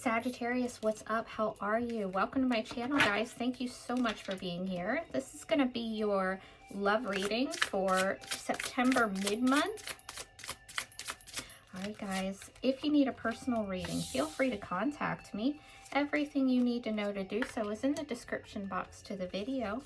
Sagittarius, what's up? How are you? Welcome to my channel, guys. Thank you so much for being here. This is going to be your love reading for September mid-month. All right, guys, if you need a personal reading, feel free to contact me. Everything you need to know to do so is in the description box to the video.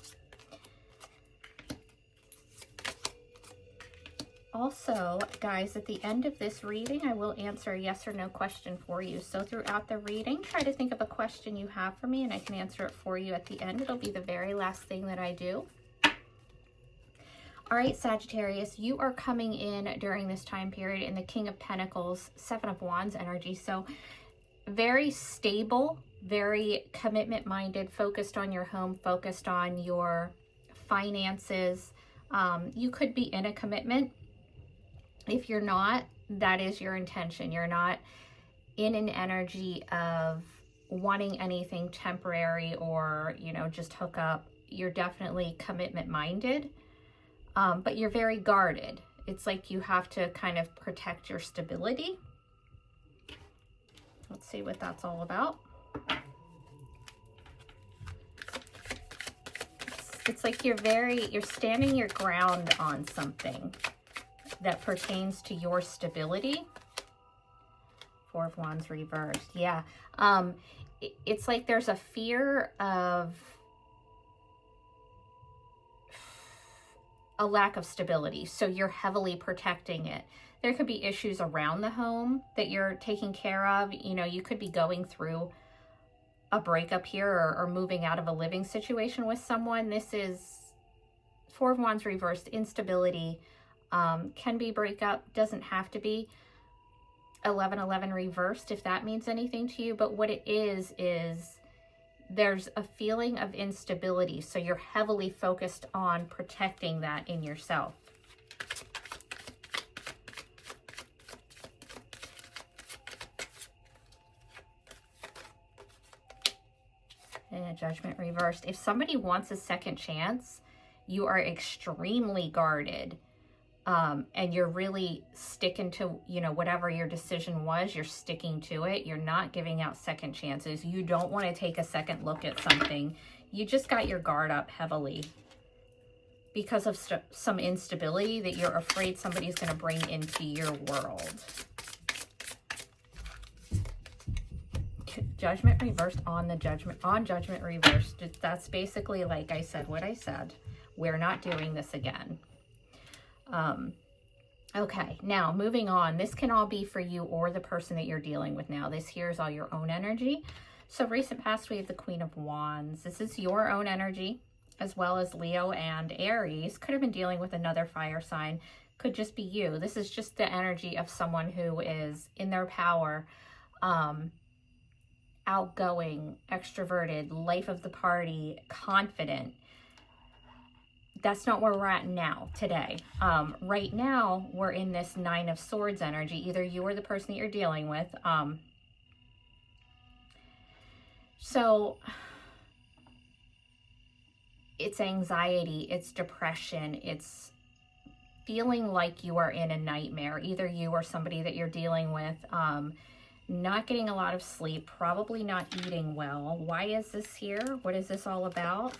Also, guys, at the end of this reading, I will answer a yes or no question for you. So throughout the reading, try to think of a question you have for me and I can answer it for you at the end. It'll be the very last thing that I do. All right, Sagittarius, you are coming in during this time period in the King of Pentacles, Seven of Wands energy. So very stable, very commitment-minded, focused on your home, focused on your finances. You could be in a commitment. If you're not, that is your intention. You're not in an energy of wanting anything temporary or, you know, just hook up. You're definitely commitment minded, but you're very guarded. It's like you have to kind of protect your stability. Let's see what that's all about. It's like you're standing your ground on something that pertains to your stability. Four of Wands reversed. Yeah. It's like there's a fear of a lack of stability. So you're heavily protecting it. There could be issues around the home that you're taking care of. You know, you could be going through a breakup here or moving out of a living situation with someone. This is Four of Wands reversed, instability. Can be breakup, doesn't have to be. 1111 reversed, if that means anything to you. But what it is there's a feeling of instability. So you're heavily focused on protecting that in yourself. And Judgment reversed. If somebody wants a second chance, you are extremely guarded. And you're really sticking to, you know, whatever your decision was, you're sticking to it. You're not giving out second chances. You don't want to take a second look at something. You just got your guard up heavily because of some instability that you're afraid somebody's going to bring into your world. Judgment reversed on the Judgment reversed. That's basically, like I said, what I said. We're not doing this again. Okay, now moving on. This can all be for you or the person that you're dealing with now. This here is all your own energy. So recent past, we have the Queen of Wands. This is your own energy, as well as Leo and Aries. Could have been dealing with another fire sign. Could just be you. This is just the energy of someone who is in their power, outgoing, extroverted, life of the party, confident. That's not where we're at now, today. Right now, we're in this Nine of Swords energy. Either you or the person that you're dealing with. So, it's anxiety, it's depression, it's feeling like you are in a nightmare. Either you or somebody that you're dealing with. Not getting a lot of sleep, probably not eating well. Why is this here? What is this all about?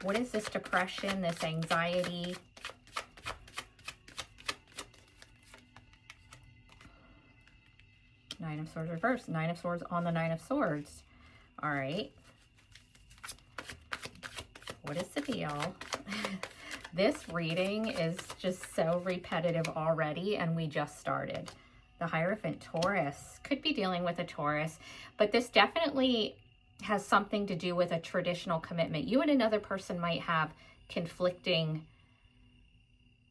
What is this depression, this anxiety? Nine of Swords reversed. Nine of Swords on the Nine of Swords. All right. What is the deal? This reading is just so repetitive already, and we just started. The Hierophant, Taurus. Could be dealing with a Taurus, but this definitely has something to do with a traditional commitment. You and another person might have conflicting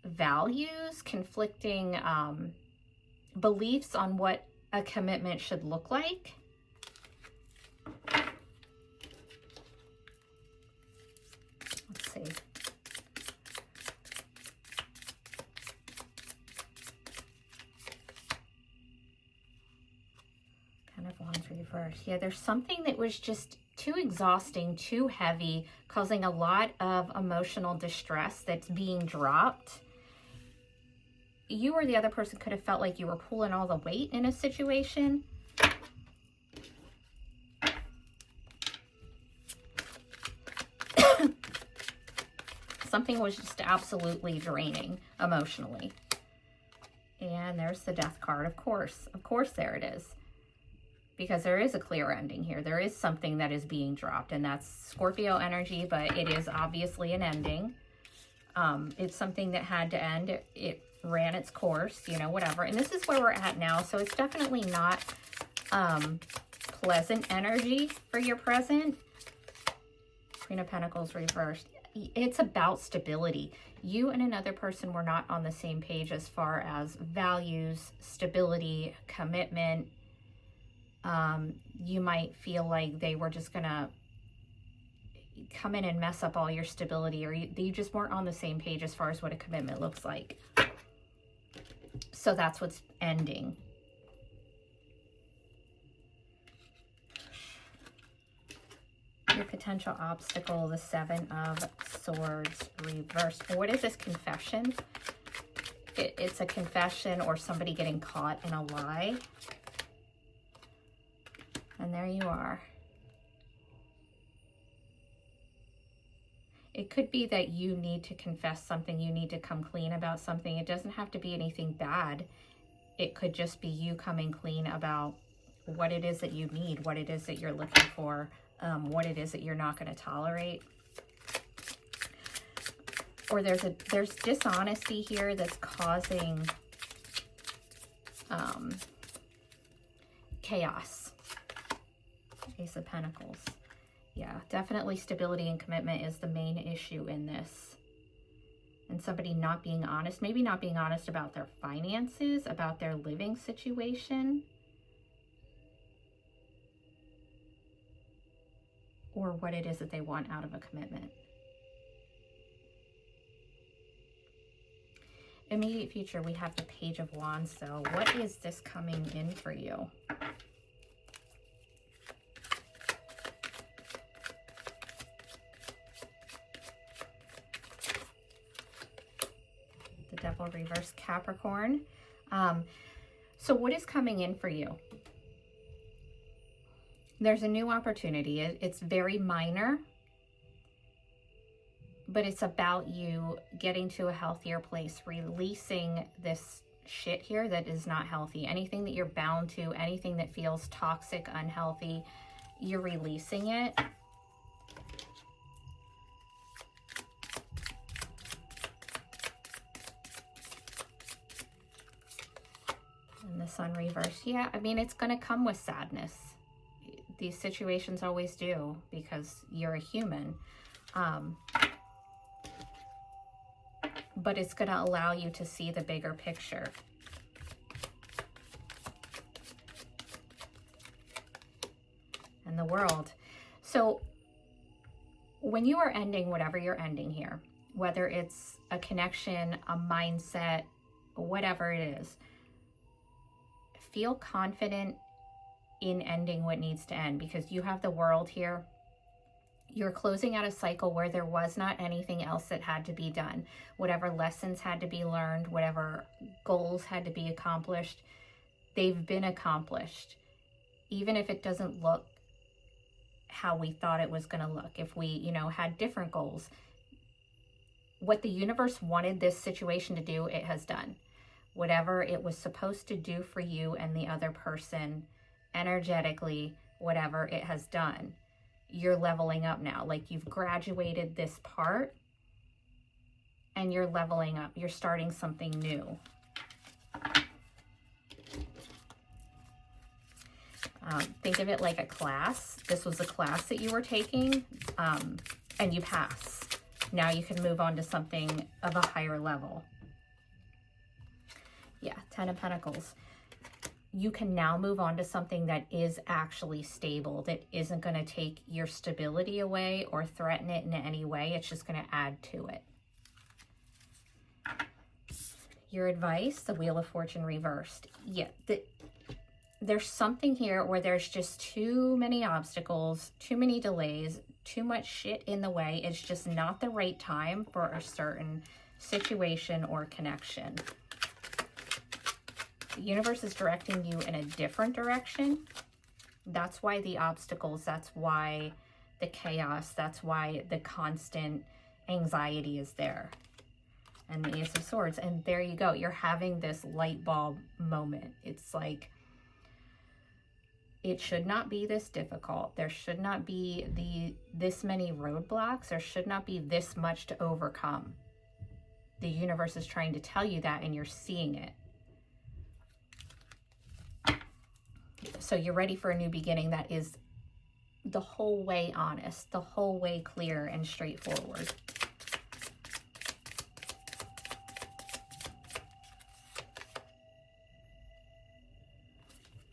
values, conflicting beliefs on what a commitment should look like. Let's see. Reverse. Yeah, there's something that was just too exhausting, too heavy, causing a lot of emotional distress that's being dropped. You or the other person could have felt like you were pulling all the weight in a situation. Something was just absolutely draining emotionally. And there's the Death card, of course. Of course there it is. Because there is a clear ending here. There is something that is being dropped, and that's Scorpio energy, but it is obviously an ending. It's something that had to end. It ran its course, you know, whatever. And this is where we're at now. So it's definitely not pleasant energy for your present. Queen of Pentacles reversed. It's about stability. You and another person were not on the same page as far as values, stability, commitment. You might feel like they were just gonna come in and mess up all your stability, or you just weren't on the same page as far as what a commitment looks like. So that's what's ending. Your potential obstacle, the Seven of Swords reversed. What is this confession? It's a confession or somebody getting caught in a lie. And there you are. It could be that you need to confess something. You need to come clean about something. It doesn't have to be anything bad. It could just be you coming clean about what it is that you need, what it is that you're looking for, what it is that you're not going to tolerate. Or there's dishonesty here that's causing chaos. Ace of Pentacles. Yeah, definitely stability and commitment is the main issue in this. And somebody not being honest, maybe not being honest about their finances, about their living situation. Or what it is that they want out of a commitment. Immediate future, we have the Page of Wands, though. What is this coming in for you? The Devil reverse, Capricorn. So what is coming in for you? There's a new opportunity. It's very minor, but it's about you getting to a healthier place, releasing this shit here that is not healthy. Anything that you're bound to, anything that feels toxic, unhealthy, you're releasing it. And the Sun reverse. Yeah, I mean, it's going to come with sadness. These situations always do, because you're a human. But it's going to allow you to see the bigger picture. And the world. So when you are ending whatever you're ending here, whether it's a connection, a mindset, whatever it is, feel confident in ending what needs to end, because you have the World here. You're closing out a cycle where there was not anything else that had to be done. Whatever lessons had to be learned, whatever goals had to be accomplished, they've been accomplished. Even if it doesn't look how we thought it was going to look, if we, you know, had different goals. What the universe wanted this situation to do, it has done. Whatever it was supposed to do for you and the other person, energetically, whatever it has done. You're leveling up now. Like, you've graduated this part and you're leveling up. You're starting something new. Think of it like a class. This was a class that you were taking, and you passed. Now you can move on to something of a higher level. Yeah, Ten of Pentacles. You can now move on to something that is actually stable, that isn't going to take your stability away or threaten it in any way. It's just going to add to it. Your advice, the Wheel of Fortune reversed. Yeah, there's something here where there's just too many obstacles, too many delays, too much shit in the way. It's just not the right time for a certain situation or connection. The universe is directing you in a different direction. That's why the obstacles, that's why the chaos, that's why the constant anxiety is there. And the Ace of Swords. And there you go. You're having this light bulb moment. It's like, it should not be this difficult. There should not be this many roadblocks. There should not be this much to overcome. The universe is trying to tell you that, and you're seeing it. So you're ready for a new beginning that is the whole way honest, the whole way clear and straightforward.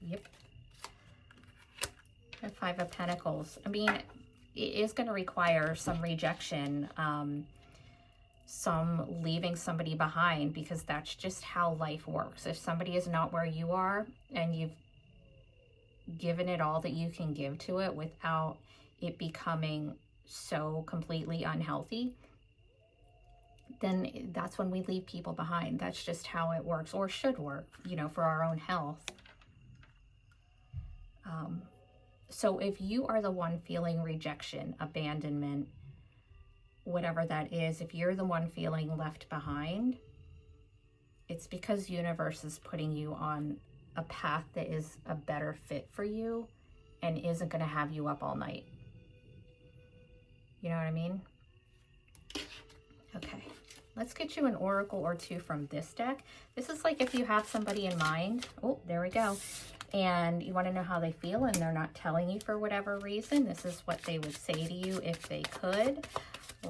Yep. The Five of Pentacles. I mean, it is going to require some rejection, some leaving somebody behind, because that's just how life works. If somebody is not where you are and you've given it all that you can give to it without it becoming so completely unhealthy, then that's when we leave people behind. That's just how it works, or should work, you know, for our own health. So if you are the one feeling rejection, abandonment, whatever that is, if you're the one feeling left behind, it's because universe is putting you on a path that is a better fit for you and isn't going to have you up all night. You know what I mean? Okay, let's get you an oracle or two from this deck. This is like if you have somebody in mind. Oh, there we go. And you want to know how they feel and they're not telling you for whatever reason. This is what they would say to you if they could.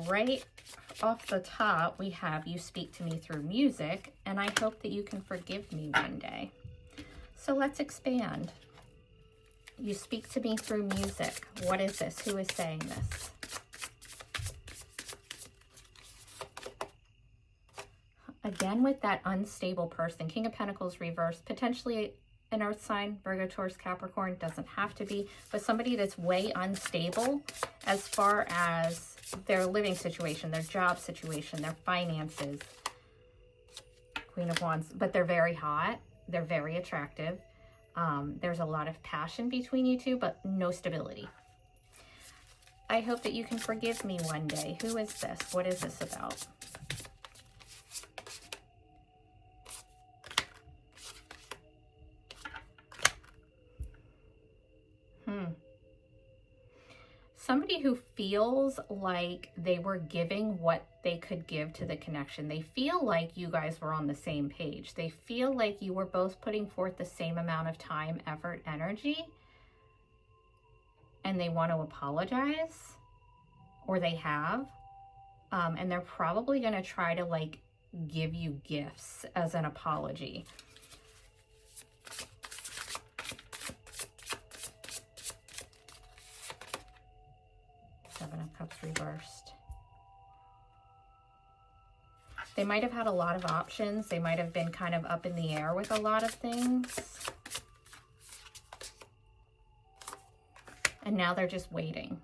Right off the top, we have, you speak to me through music, and I hope that you can forgive me one day. So let's expand. You speak to me through music. What is this? Who is saying this? Again, with that unstable person, King of Pentacles reversed, potentially an earth sign, Virgo, Taurus, Capricorn, doesn't have to be, but somebody that's way unstable as far as their living situation, their job situation, their finances. Queen of Wands, but they're very hot. They're very attractive. There's a lot of passion between you two, but no stability. I hope that you can forgive me one day. Who is this? What is this about? Somebody who feels like they were giving what they could give to the connection. They feel like you guys were on the same page. They feel like you were both putting forth the same amount of time, effort, energy, and they want to apologize, or they have, and they're probably going to try to like give you gifts as an apology. Seven of Cups reversed. They might have had a lot of options. They might have been kind of up in the air with a lot of things. And now they're just waiting.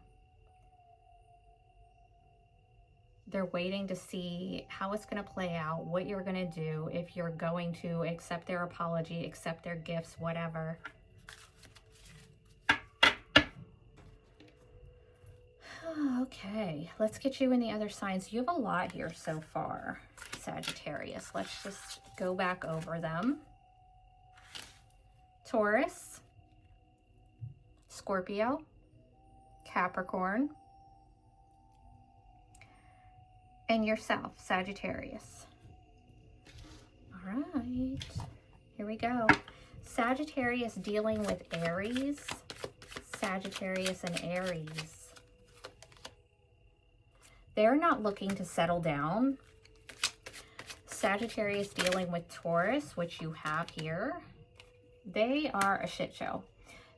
They're waiting to see how it's going to play out, what you're going to do, if you're going to accept their apology, accept their gifts, whatever. Okay, let's get you in the other signs. You have a lot here so far, Sagittarius. Let's just go back over them. Taurus, Scorpio, Capricorn, and yourself, Sagittarius. All right, here we go. Sagittarius dealing with Aries, Sagittarius and Aries. They're not looking to settle down. Sagittarius dealing with Taurus, which you have here. They are a shit show.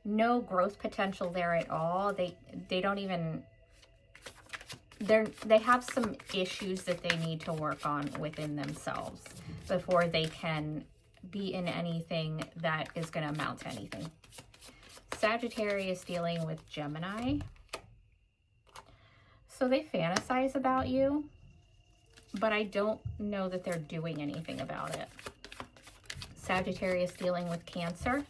No growth potential there at all. They don't even, they have some issues that they need to work on within themselves before they can be in anything that is going to amount to anything. Sagittarius dealing with Gemini. So they fantasize about you, but I don't know that they're doing anything about it. Sagittarius dealing with Cancer.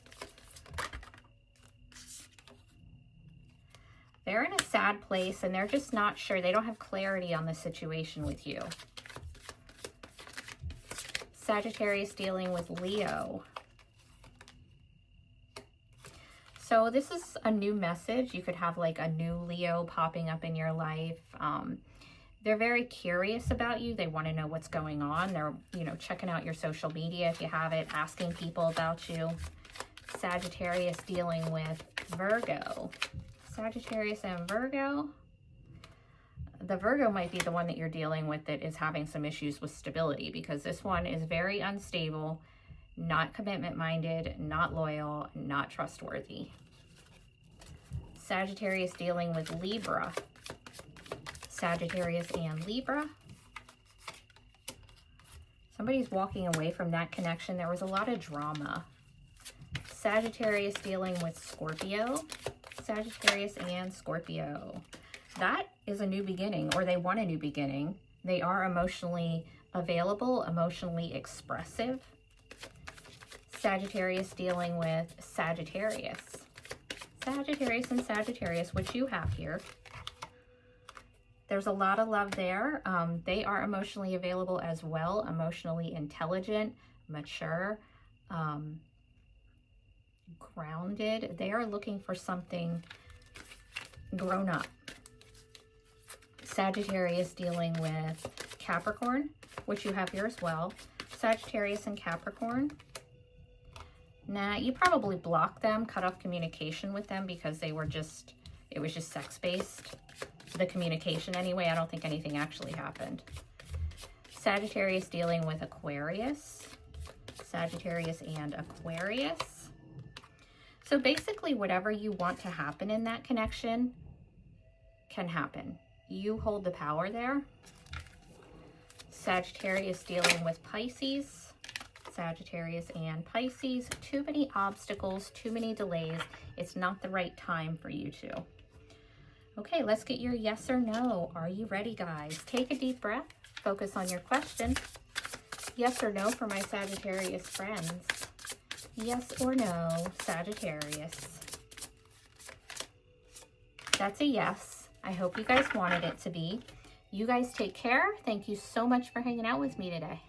They're in a sad place and they're just not sure. They don't have clarity on the situation with you. Sagittarius dealing with Leo. So this is a new message. You could have like a new Leo popping up in your life. They're very curious about you. They want to know what's going on. They're, you know, checking out your social media if you have it, asking people about you. Sagittarius dealing with Virgo. Sagittarius and Virgo. The Virgo might be the one that you're dealing with that is having some issues with stability, because this one is very unstable, not commitment minded, not loyal, not trustworthy. Sagittarius dealing with Libra. Sagittarius and Libra. Somebody's walking away from that connection. There was a lot of drama. Sagittarius dealing with Scorpio. Sagittarius and Scorpio. That is a new beginning, or they want a new beginning. They are emotionally available, emotionally expressive. Sagittarius dealing with Sagittarius. Sagittarius and Sagittarius, which you have here. There's a lot of love there. They are emotionally available as well, emotionally intelligent, mature, grounded. They are looking for something grown up. Sagittarius dealing with Capricorn, which you have here as well. Sagittarius and Capricorn. Nah, you probably blocked them, cut off communication with them because they were just, it was just sex-based. The communication anyway. I don't think anything actually happened. Sagittarius dealing with Aquarius. Sagittarius and Aquarius. So basically whatever you want to happen in that connection can happen. You hold the power there. Sagittarius dealing with Pisces. Sagittarius and Pisces. Too many obstacles, too many delays. It's not the right time for you two. Okay, let's get your yes or no. Are you ready, guys? Take a deep breath. Focus on your question. Yes or no for my Sagittarius friends. Yes or no, Sagittarius. That's a yes. I hope you guys wanted it to be. You guys take care. Thank you so much for hanging out with me today.